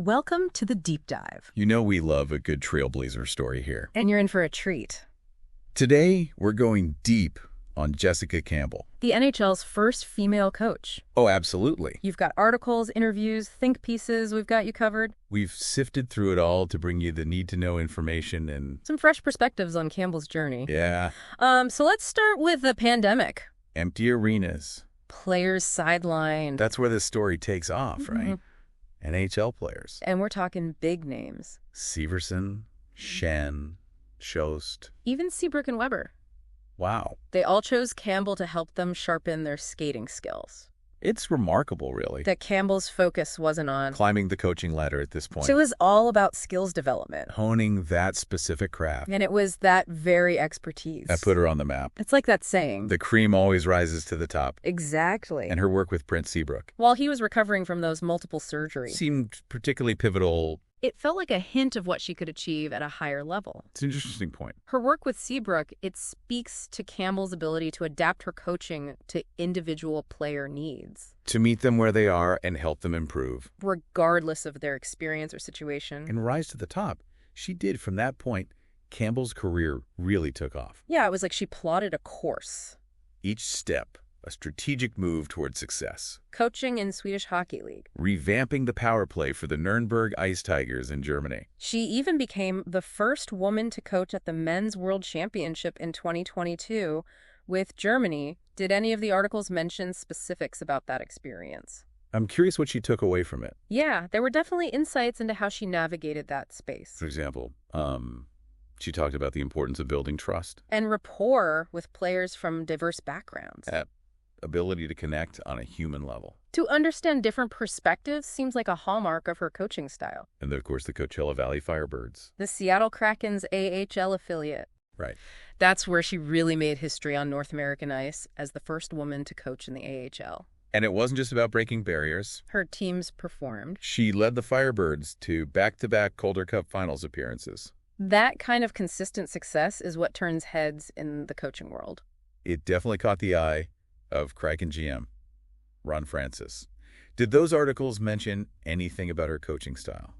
Welcome to the Deep Dive. You know we love a good trailblazer story here. And you're in for a treat. Today, we're going deep on Jessica Campbell. The NHL's first female coach. Oh, absolutely. You've got articles, interviews, think pieces. We've got you covered. We've sifted through it all to bring you the need-to-know information and... some fresh perspectives on Campbell's journey. yeah. So let's start with the pandemic. Empty arenas. Players sidelined. That's where this story takes off, right? NHL players. And we're talking big names. Severson, Shen, Schost. Even Seabrook and Weber. Wow. They all chose Campbell to help them sharpen their skating skills. It's remarkable, really. That Campbell's focus wasn't on Climbing the coaching ladder at this point. So it was all about skills development. Honing that specific craft. And it was that very expertise. That put her on the map. It's like that saying. The cream always rises to the top. Exactly. And her work with Prince Seabrook While he was recovering from those multiple surgeries, seemed particularly pivotal. it felt like a hint of what she could achieve at a higher level. It's an interesting point. Her work with Seabrook, it speaks to Campbell's ability to adapt her coaching to individual player needs, To meet them where they are and help them improve. regardless of their experience or situation. And rise to the top. She did. From that point, Campbell's career really took off. Yeah, it was like she plotted a course. Each step, a strategic move toward success. Coaching in Swedish Hockey League. Revamping the power play for the Nuremberg Ice Tigers in Germany. She even became the first woman to coach at the Men's World Championship in 2022 with Germany. Did any of the articles mention specifics about that experience? I'm curious what she took away from it. Yeah, there were definitely insights into how she navigated that space. For example, she talked about the importance of building trust. And rapport with players from diverse backgrounds. That ability to connect on a human level. To understand different perspectives seems like a hallmark of her coaching style. And then, of course, the Coachella Valley Firebirds. The Seattle Kraken's AHL affiliate. Right. That's where she really made history on North American ice as the first woman to coach in the AHL. And it wasn't just about breaking barriers. Her teams performed. She led the Firebirds to back-to-back Calder Cup Finals appearances. That kind of consistent success is what turns heads in the coaching world. It definitely caught the eye of Kraken GM, Ron Francis. Did those articles mention anything about her coaching style?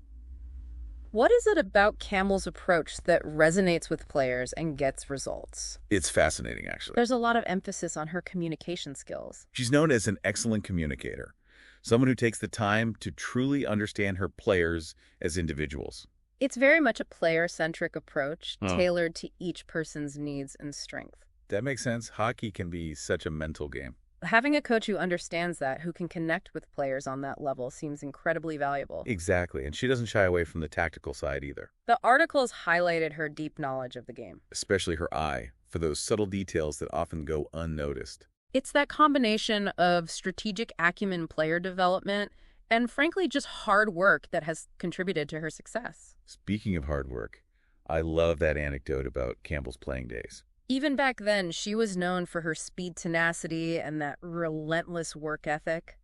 What is it about Campbell's approach that resonates with players and gets results? It's fascinating, actually. There's a lot of emphasis on her communication skills. She's known as an excellent communicator, someone who takes the time to truly understand her players as individuals. It's very much a player-centric approach, tailored to each person's needs and strength. That makes sense. Hockey can be such a mental game. Having a coach who understands that, who can connect with players on that level, seems incredibly valuable. Exactly, and she doesn't shy away from the tactical side either. The articles highlighted her deep knowledge of the game. Especially her eye for those subtle details that often go unnoticed. It's that combination of strategic acumen, player development, and frankly just hard work that has contributed to her success. Speaking of hard work, I love that anecdote about Campbell's playing days. Even back then, she was known for her speed tenacity and that relentless work ethic.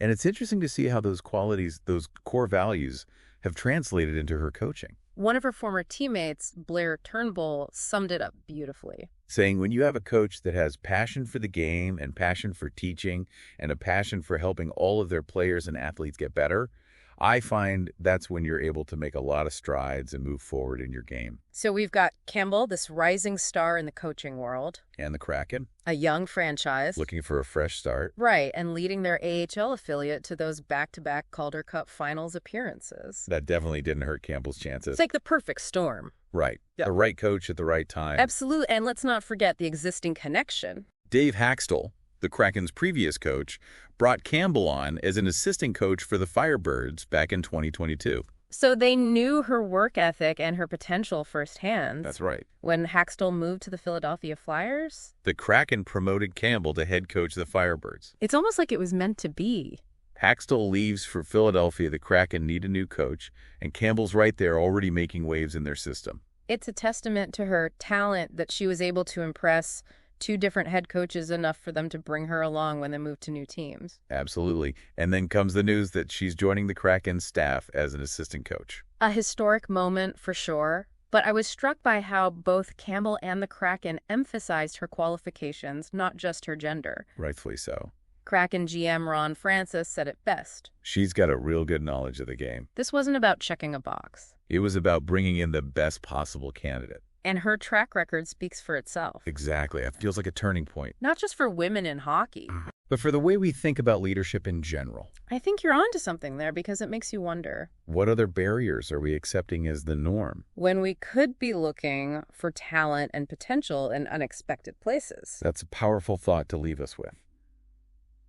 And it's interesting to see how those qualities, those core values, have translated into her coaching. One of her former teammates, Blair Turnbull, summed it up beautifully. Saying when you have a coach that has passion for the game and passion for teaching and a passion for helping all of their players and athletes get better, I find that's when you're able to make a lot of strides and move forward in your game. So we've got Campbell, this rising star in the coaching world. And the Kraken. A young franchise. Looking for a fresh start. Right, and leading their AHL affiliate to those back-to-back Calder Cup Finals appearances. That definitely didn't hurt Campbell's chances. It's like the perfect storm. Right. Yeah. The right coach at the right time. Absolutely, and let's not forget the existing connection. Dave Haxtell, the Kraken's previous coach, brought Campbell on as an assistant coach for the Firebirds back in 2022. So they knew her work ethic and her potential firsthand. That's right. When Haxtell moved to the Philadelphia Flyers, the Kraken promoted Campbell to head coach of the Firebirds. It's almost like it was meant to be. Haxtell leaves for Philadelphia. The Kraken need a new coach, and Campbell's right there already making waves in their system. It's a testament to her talent that she was able to impress two different head coaches enough for them to bring her along when they moved to new teams. Absolutely. And then comes the news that she's joining the Kraken staff as an assistant coach. A historic moment for sure, but I was struck by how both Campbell and the Kraken emphasized her qualifications, not just her gender. Rightfully so. Kraken GM Ron Francis said it best. She's got a real good knowledge of the game. This wasn't about checking a box. It was about bringing in the best possible candidate. And her track record speaks for itself. Exactly. It feels like a turning point. Not just for women in hockey. But for the way we think about leadership in general. I think you're onto something there because it makes you wonder. What other barriers are we accepting as the norm? When we could be looking for talent and potential in unexpected places. That's a powerful thought to leave us with.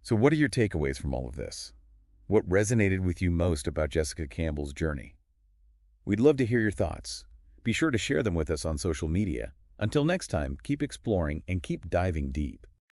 So what are your takeaways from all of this? What resonated with you most about Jessica Campbell's journey? We'd love to hear your thoughts. Be sure to share them with us on social media. Until next time, keep exploring and keep diving deep.